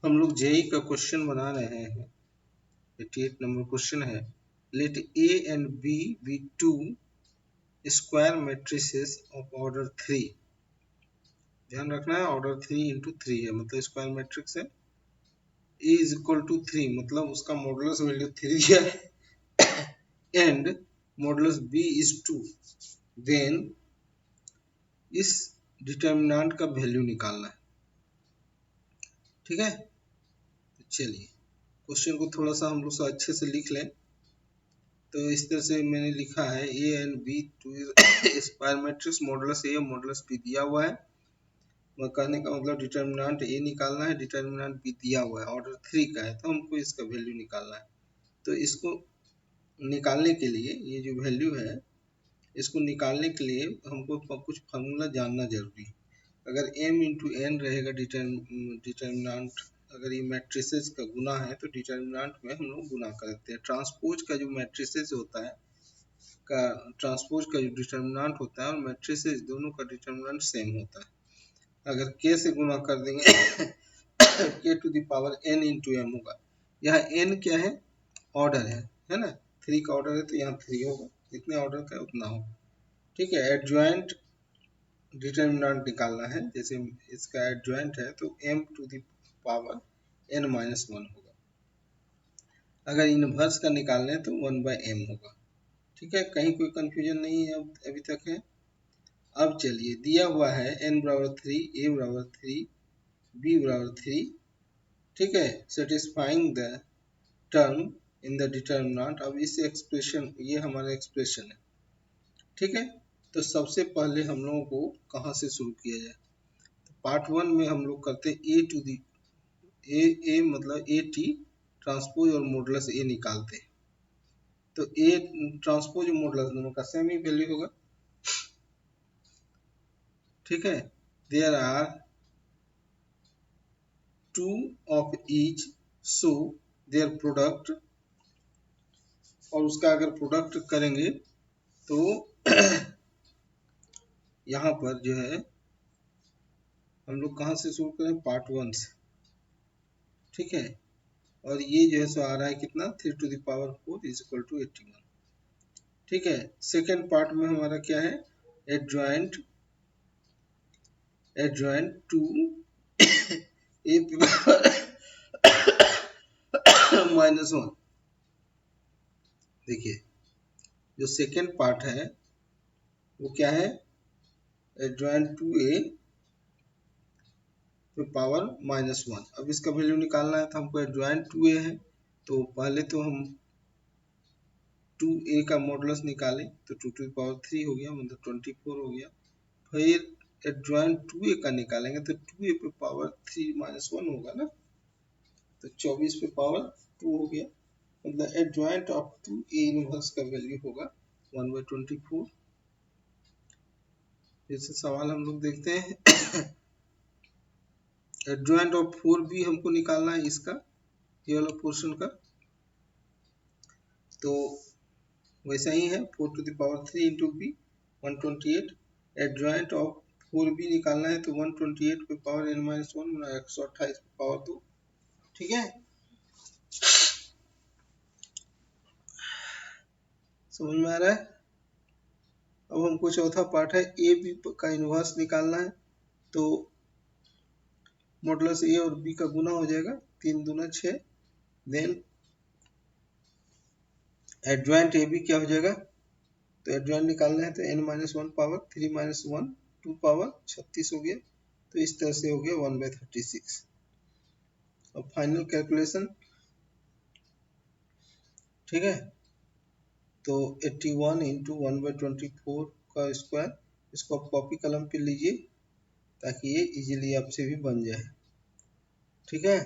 हम लोग जेई का क्वेश्चन बना रहे हैं। 88 नंबर क्वेश्चन है, let A and B be two square matrices of order 3। ध्यान रखना है, ऑर्डर 3 इंटू 3 है, मतलब स्क्वायर मैट्रिक्स है। ए इज इक्वल टू 3 मतलब उसका मॉडुलस वैल्यू 3 है and modulus B is 2, then इस डिटर्मिनेंट का वैल्यू निकालना है। ठीक है, तो चलिए क्वेश्चन को थोड़ा सा हम लोग अच्छे से लिख लें। तो इस तरह से मैंने लिखा है, A and B two square matrix, modulus A और मॉडुलस बी दिया हुआ है। मैं कहने का मतलब डिटर्मिनेंट ए निकालना है, डिटर्मिनेंट बी दिया हुआ है, ऑर्डर 3 का है, तो हमको इसका वैल्यू निकालना है। तो इसको निकालने के लिए ये जो वैल्यू है, इसको निकालने के लिए हमको कुछ फार्मूला जानना जरूरी है। अगर m इंटू एन रहेगा डिटर्मिनेंट, अगर ये मैट्रिसेस का गुना है तो डिटर्मिनेंट में हम लोग गुना करते हैं। ट्रांसपोज का जो मैट्रिसेस होता है का ट्रांसपोज का जो डिटर्मिनेंट होता है और मैट्रिसेस दोनों का डिटर्मिनेंट सेम होता है। अगर k से गुना कर देंगे k to the power n into M होगा। यहाँ n क्या है, ऑर्डर है ना, 3 का ऑर्डर है तो यहाँ 3 होगा, जितने ऑर्डर का उतना होगा। ठीक है, एडजॉइंट डिटर्मिनेंट निकालना है, जैसे इसका एडजॉइंट है तो m to the power n minus 1 होगा। अगर इनवर्स का निकालना है तो 1 बाय m होगा। ठीक है, कहीं कोई कंफ्यूजन नहीं है अभी तक है। अब चलिए, दिया हुआ है n बराबर 3, a बराबर 3, b बराबर 3। ठीक है, satisfying the term in the determinant. अब इस एक्सप्रेशन, ये हमारा एक्सप्रेशन है। ठीक है, तो सबसे पहले हम लोगों को कहाँ से शुरू किया जाए। तो पार्ट 1 में हम लोग करते हैं ए टू दी ए मतलब ए टी ट्रांसपोज और मॉडुलस ए निकालते हैं। तो ए ट्रांसपोज और मॉडुलस दोनों का सेम ही वैल्यू होगा। ठीक है, there are two of each, so their product, और उसका अगर प्रोडक्ट करेंगे तो यहाँ पर जो है हम लोग कहाँ से शुरू करें, पार्ट 1 से। ठीक है, और ये जो है सो आ रहा है कितना, 3 to the power 4 is equal to 81। ठीक है, सेकेंड पार्ट में हमारा क्या है, एडजॉइंट टू ए माइनस 1। देखिए जो सेकेंड पार्ट है वो क्या है, एडजॉइंट टू ए पे पावर माइनस 1। अब इसका वैल्यू निकालना है तो हमको एडजॉइंट टू ए है, तो पहले तो हम 2a का मॉडुलस निकालें तो 2 टू पावर 3 हो गया, मतलब 24 हो गया। फिर एडजॉइंट 2a का निकालेंगे तो 2a पे पावर 3 माइनस 1 होगा ना, तो 24 पे पावर 2 हो गया, मतलब एडजॉइंट ऑफ 2a इनवर्स का वैल्यू होगा 1/24। जैसे सवाल हम लोग देखते हैं, एडजॉइंट ऑफ 4b हमको निकालना है, इसका ये वाला पोर्शन का, तो वैसा ही है, 4 to the power 3 into B 128। Adjoint of 4b निकालना है तो 128 पे पावर n माइनस 1 128 पे पावर 2। ठीक है, समझ में आ रहा है। अब हमको चौथा पार्ट है, ए बी का इनवर्स निकालना है, तो मॉडुलस ए और बी का गुना हो जाएगा, 3 दूना 6। देन एडजॉइंट ए बी क्या हो जाएगा, तो एडजॉइंट निकालना है तो n minus 1 power 3 minus 1 2 power 36 हो गया, तो इस तरह से हो गया 1/36। अब फाइनल कैलकुलेशन। ठीक है, तो 81 इंटू 1/24 का स्क्वायर, इसको आप कॉपी कलम पे लीजिए ताकि ये इजीली आपसे भी बन जाए। ठीक है,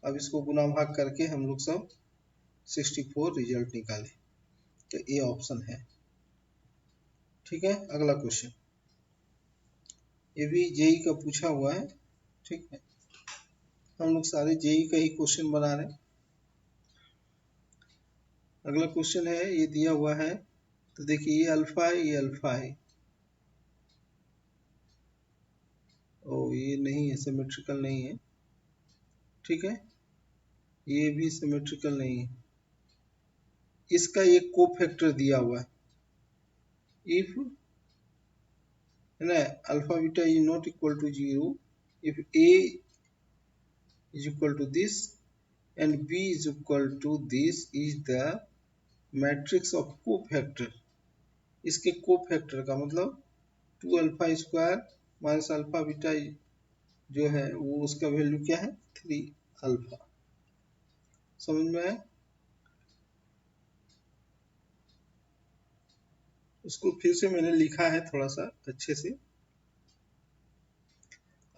अब इसको गुना भाग करके हम लोग सब 64 रिजल्ट निकालें, तो ये ऑप्शन है। ठीक है, अगला क्वेश्चन, ये भी जेई का पूछा हुआ है। ठीक है, हम लोग सारे जेई का ही क्वेश्चन बना रहे हैं। अगला क्वेश्चन है, ये दिया हुआ है, तो देखिए ये अल्फा है, ये अल्फा है, ओ ये नहीं है, सिमेट्रिकल नहीं है, ठीक है, ये भी सिमेट्रिकल नहीं है। इसका एक कोफैक्टर दिया हुआ है, इफ है ना alpha beta is not equal to 0, इफ a is equal to this and b is equal to this is the matrix of cofactor। इसके कोफैक्टर का मतलब 2 alpha square minus alpha beta जो है वो उसका वैल्यू क्या है 3 अल्फा। समझ में आया? उसको फिर से मैंने लिखा है थोड़ा सा अच्छे से।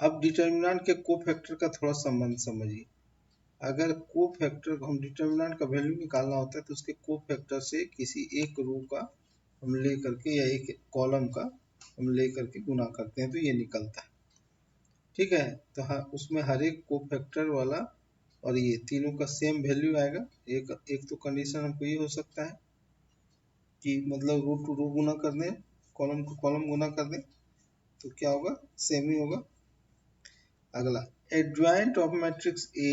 अब डिटर्मिनेंट के कोफैक्टर का थोड़ा संबंध समझिए। अगर कोफैक्टर हम डिटर्मिनेंट का वैल्यू निकालना होता है तो उसके कोफैक्टर से किसी एक रो का हम ले करके या एक कॉलम का हम ले करके गुना करते हैं तो ये निकलता है। ठीक है, तो हाँ उसमें हर एक कोफैक्टर वाला और ये तीनों का सेम वैल्यू आएगा। एक तो कंडीशन हमको ये हो सकता है कि मतलब रो टू रो गुना कर दें, कॉलम टू कॉलम गुना कर दें तो क्या होगा, सेम ही होगा। अगला, adjoint of matrix A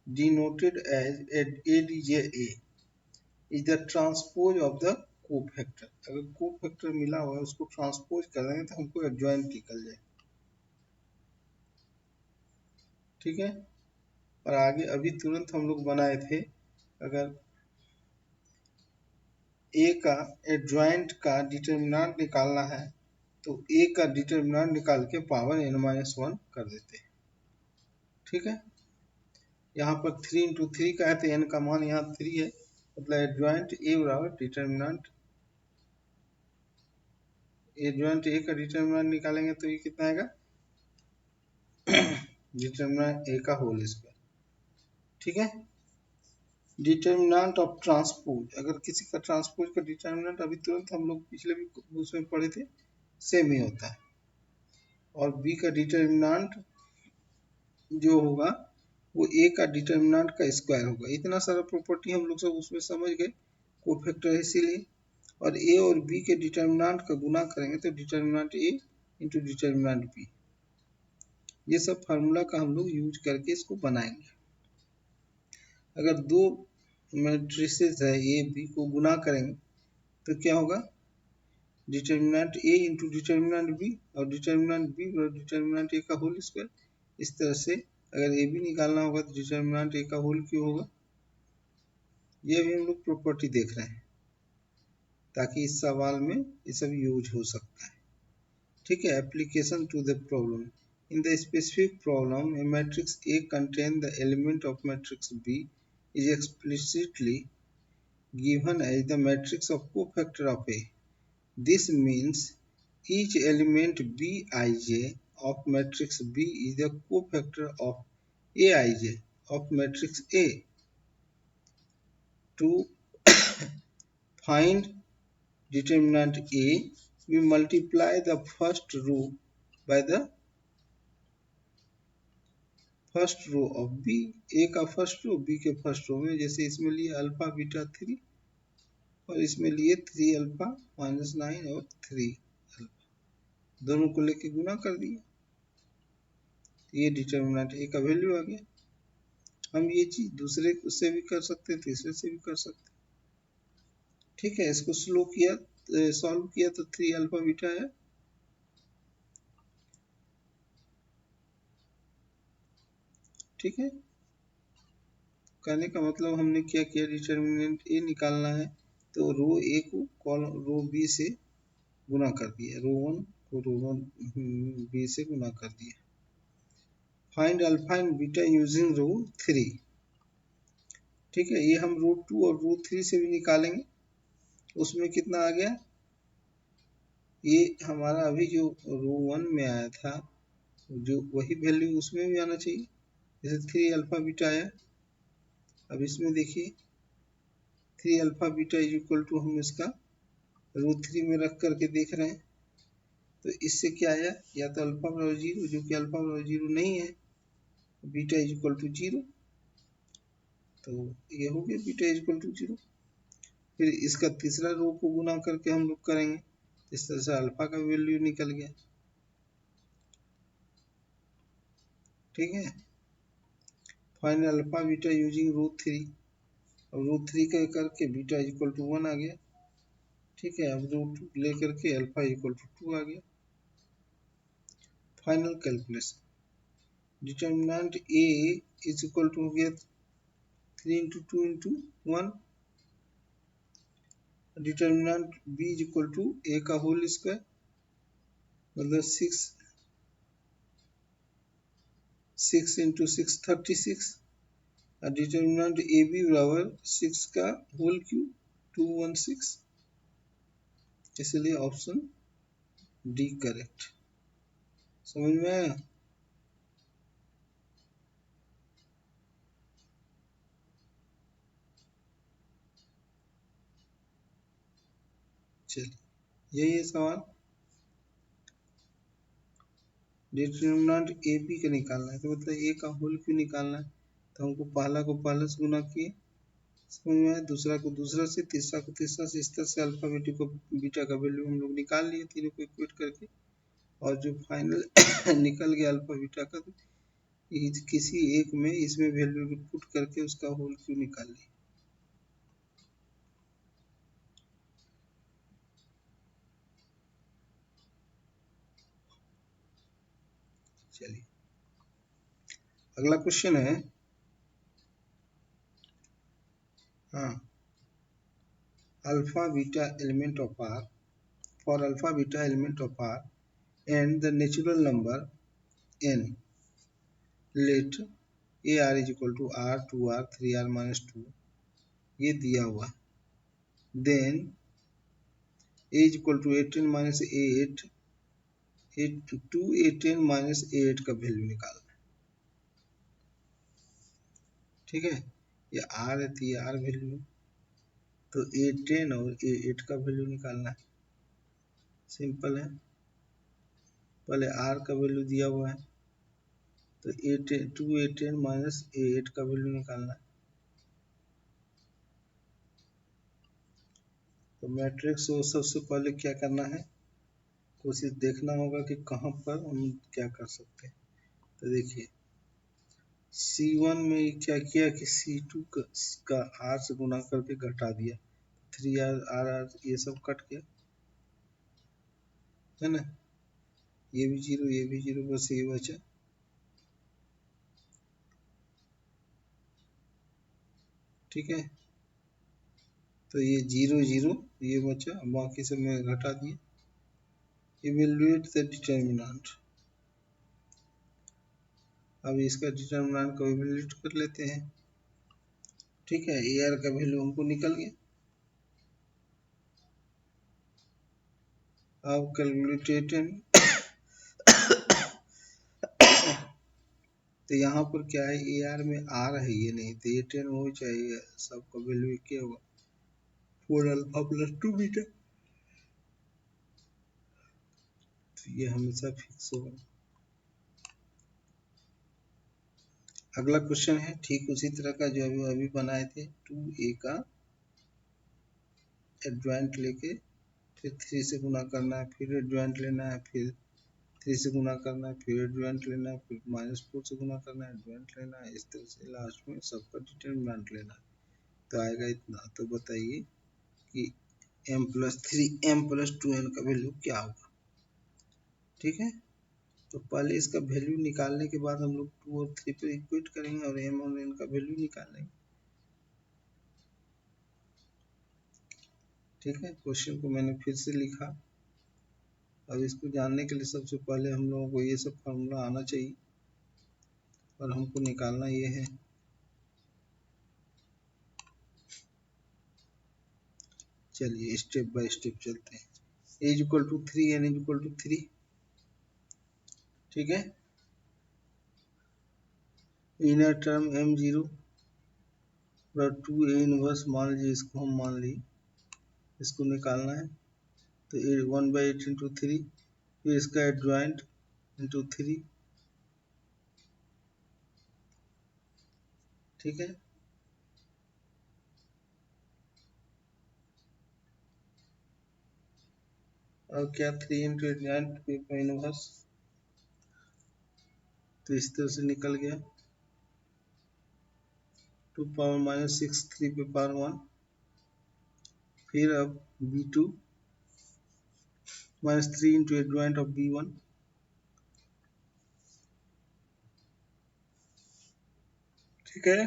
denoted as ADJA is the transpose of the cofactor। अगर कोफैक्टर मिला हुआ है उसको ट्रांसपोज कर देंगे तो हमको एडजॉइंट निकल जाए। ठीक है, और आगे अभी तुरंत हम लोग बनाए थे, अगर ए का एडजॉइंट का डिटर्मिनेंट निकालना है तो ए का डिटर्मिनेंट निकाल के पावर n-1 कर देते हैं। ठीक है, यहाँ पर 3 इंटू 3 का है तो n का मान यहाँ 3 है, मतलब एडजॉइंट ए बराबर डिटर्मिनेंट एडजॉइंट ए का डिटर्मिनेंट निकालेंगे तो ये कितना आएगा डिटर्मिनेंट ए का होल स्क्वायर। ठीक है, डिटर्मिनेंट ऑफ ट्रांसपोज, अगर किसी का ट्रांसपोज का डिटर्मिनेंट अभी तुरंत हम लोग पिछले भी उसमें पढ़े थे सेम ही होता है, और बी का डिटर्मिनेंट जो होगा वो ए का डिटर्मिनेंट का स्क्वायर होगा। इतना सारा प्रॉपर्टी हम लोग सब उसमें समझ गए, कोफैक्टर है इसीलिए। और ए और बी के डिटर्मिनेंट का गुना करेंगे तो डिटर्मिनेंट ए इंटू डिटर्मिनेंट बी, ये सब फार्मूला का हम लोग यूज करके इसको बनाएंगे। अगर दो मैट्रिसेस है ए बी को गुना करेंगे तो क्या होगा, डिटर्मिनेंट ए इंटू डिटर्मिनेंट बी और डिटर्मिनेंट बी और डिटर्मिनेंट ए का होल स्क्वायर। इस तरह से अगर ए बी निकालना होगा तो डिटर्मिनेंट ए का होल क्यों होगा। ये भी हम लोग प्रॉपर्टी देख रहे हैं ताकि इस सवाल में ये सब यूज हो सकता है। ठीक है, application to the problem. In the specific problem, a matrix A contains the element of matrix B is explicitly given as the matrix of cofactor of A. This means each element Bij of matrix B is the cofactor of Aij of matrix A. To find determinant A, we multiply the first row by the first row of B. A का first row B के first row में, जैसे इसमें लिए alpha beta 3 और इसमें लिए 3 alpha minus 9 और 3 अल्फा, दोनों को लेके गुना कर दिए, ये डिटर्मिनेंट ए का वैल्यू आ गया। हम ये चीज दूसरे से भी कर सकते, तीसरे से भी कर सकते। ठीक है, इसको स्लो किया, सॉल्व किया तो 3 अल्फा बीटा है। ठीक है, कहने का मतलब हमने क्या किया, डिटर्मिनेंट ए निकालना है तो रो ए को कॉलम रो बी से गुना कर दिया, रो 1 को रो 1 बी से गुना कर दिया। Find alpha and beta using row 3। ठीक है, ये हम रो 2 और रो 3 से भी निकालेंगे। उसमें कितना आ गया, ये हमारा अभी जो रो 1 में आया था जो वही वैल्यू उसमें भी आना चाहिए, जैसे 3 अल्फा बीटा आया। अब इसमें देखिए 3 alpha beta is equal to, हम इसका रो 3 में रख करके देख रहे हैं तो इससे क्या आया, या तो अल्फा बराबर 0, जो कि अल्फा बराबर 0 नहीं है, बीटा इज इक्वल टू 0, तो ये हो गया बीटा इज इक्वल टू 0। फिर इसका तीसरा रो को गुना करके हम लोग करेंगे, इस तरह से अल्फा का वैल्यू निकल गया। ठीक है, find alpha beta using root three. अब रूट थ्री का करके बीटा इक्वल टू 1 आ गया। ठीक है, अब रूट लेकर के अल्फा इक्वल टू 2 आ गया। Final calculation, determinant A is equal to हो गया 3 into 2 into 1, determinant B is equal to A का होल स्क्वायर मतलब 6 इंटू 6 36, और डिटर्मिनेंट ए बी बराबर 6 का होल क्यूब 216, इसलिए ऑप्शन डी करेक्ट। समझ में आया? चलिए यही है सवाल। डिटर्मिनेंट ए बी का निकालना है, तो मतलब ए का होल क्यों निकालना है, तो हमको पहला को पहले से गुना किए, समझ में आया, दूसरा को दूसरा से, तीसरा को तीसरा से, इस तरह से अल्फा बेटी को बीटा का वैल्यू हम लोग निकाल लिए तीनों को इक्वेट करके, और जो फाइनल निकल गया अल्फा बीटा का, तो किसी एक में इसमें वैल्यू पुट करके उसका होल क्यों निकाल लिया। चलिए अगला क्वेश्चन है, हाँ, alpha beta element of R, for alpha beta element of R and the natural number n, let A R is equal to R 2r 3r minus 2, ये दिया हुआ, then A is equal to 18 minus 8, 2 18 minus 8 का value निकालना है। ठीक है, ये are है तो ये आर वैल्यू, तो 18 और 8 का वैल्यू निकालना है। सिंपल है, पहले आर का वैल्यू दिया हुआ है, तो 2 18 माइनस 8 का वैल्यू निकालना है। तो मैट्रिक्स को सबसे पहले क्या करना है, कोशिश देखना होगा कि कहाँ पर हम क्या कर सकते हैं। तो देखिए C1 में क्या किया कि C2 का R से गुना करके घटा दिया, 3R R ये सब कट गया, है ना, ये भी जीरो ये भी जीरो, बस ये बचा। ठीक है, तो ये जीरो जीरो ये बचा, बाकी सब में घटा दिए। इवेल्युएट द डिटर्मिनेंट, अब इसका डिटर्मिनेंट को इवेल्युएट कर लेते हैं। ठीक है, ए आर का वैल्यू हमको निकल गया। अब कैलकुलेटेड, तो यहाँ पर क्या है, ए आर में आर है ये नहीं, तो ये 10 हो चाहिए, सबका वैल्यू क्या होगा 4 अल्फा प्लस 2 बीटा, तो ये हमेशा फिक्स होगा। अगला क्वेश्चन है ठीक उसी तरह का जो अभी अभी बनाए थे, 2a का एडजॉइंट लेके फिर 3 से गुना करना है, फिर एडजॉइंट लेना है, फिर 3 से गुना करना है, फिर एडजॉइंट लेना है, फिर -4 से गुना करना है, एडजॉइंट लेना है, इस तरह से लास्ट में सबका डिटर्मिनेंट लेना है। तो आएगा इतना। तो बताइए कि m+3m+2n का वैल्यू क्या होगा। ठीक है, तो पहले इसका वैल्यू निकालने के बाद हम लोग 2 और 3 पे इक्वेट करेंगे और m और n का वैल्यू निकालेंगे। ठीक है, क्वेश्चन को मैंने फिर से लिखा। अब इसको जानने के लिए सबसे पहले हम लोगों को ये सब फार्मूला आना चाहिए, और हमको निकालना ये है। चलिए स्टेप बाय स्टेप चलते हैं। a is equal to 3, n is equal to 3। ठीक है, इनर टर्म m0 और 2a इनवर्स मान लीजिए, इसको हम मान ली, इसको निकालना है। तो 1/8 इंटू 3, फिर इसका एडजॉइंट इंटू 3। ठीक है, और क्या 3 इंटू एडजॉइंट इनवर्स, तो इस तरह से निकल गया। 2 पावर माइनस 6 3 पे पावर 1, फिर अब b2 minus 3 into adjoint of b1, ठीक है।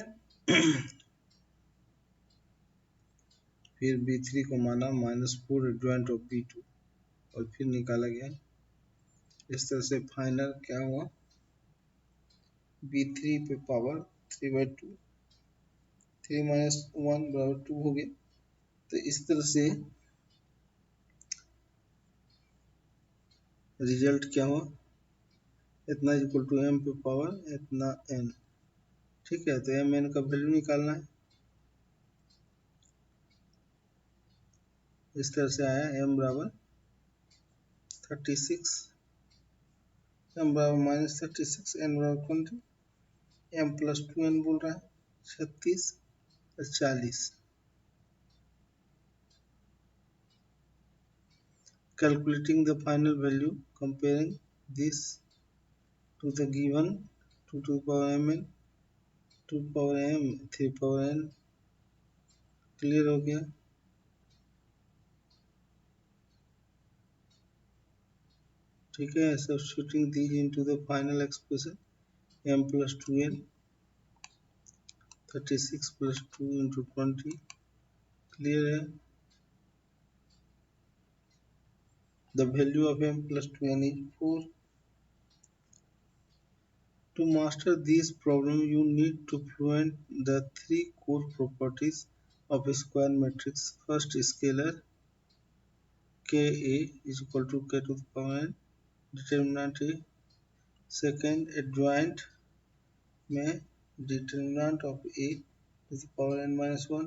फिर b3 को माना माइनस 4 एडजॉइंट ऑफ b2 और फिर निकाला गया। इस तरह से फाइनल क्या हुआ, b3 पे पावर 3/2, 3 माइनस 1 बराबर 2 हो गया। तो इस तरह से रिजल्ट क्या हुआ, इतना इक्वल टू m पे पावर इतना n, ठीक है। तो m n का वैल्यू निकालना है। इस तरह से आया m बराबर 36, m बराबर माइनस 36, n बराबर 20, m प्लस 2n बोल रहा है 36 और 40। Calculating the final value, comparing this to the given 2 to the power mn, 2 power m, 3 power n, clear हो गया। ठीक है, substituting these into the final expression, m plus 2n, 36 plus 2 into 20, clear है। The value of m plus 2n is 4. To master this problem, you need to fluent the three core properties of a square matrix. First, scalar Ka is equal to k to the power n, determinant A. Second, adjoint में determinant of A to the power n minus 1.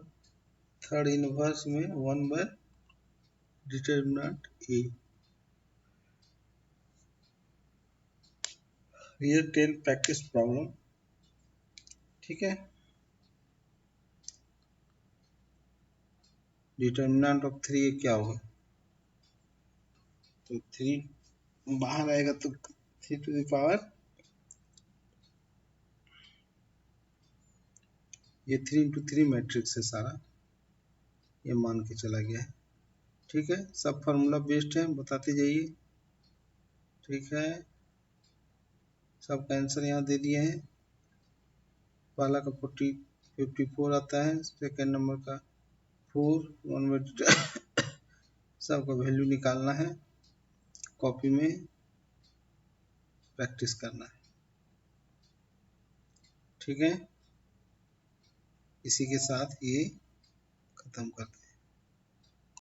Third, inverse में 1 by determinant A. Here 10 practice problem, ठीक है। Determinant of 3 क्या होगा, तो 3 बाहर आएगा तो 3 टू द पावर, ये 3 इंटू 3 मैट्रिक्स है सारा, ये मान के चला गया है। ठीक है, सब फार्मूला बेस्ड है, बताते जाइए। ठीक है, सब आंसर यहाँ दे दिए हैं। पहला का 54 आता है, सेकेंड नंबर का 4, 1/, सबका वैल्यू निकालना है, कॉपी में प्रैक्टिस करना है। ठीक है, इसी के साथ ये खत्म करते हैं।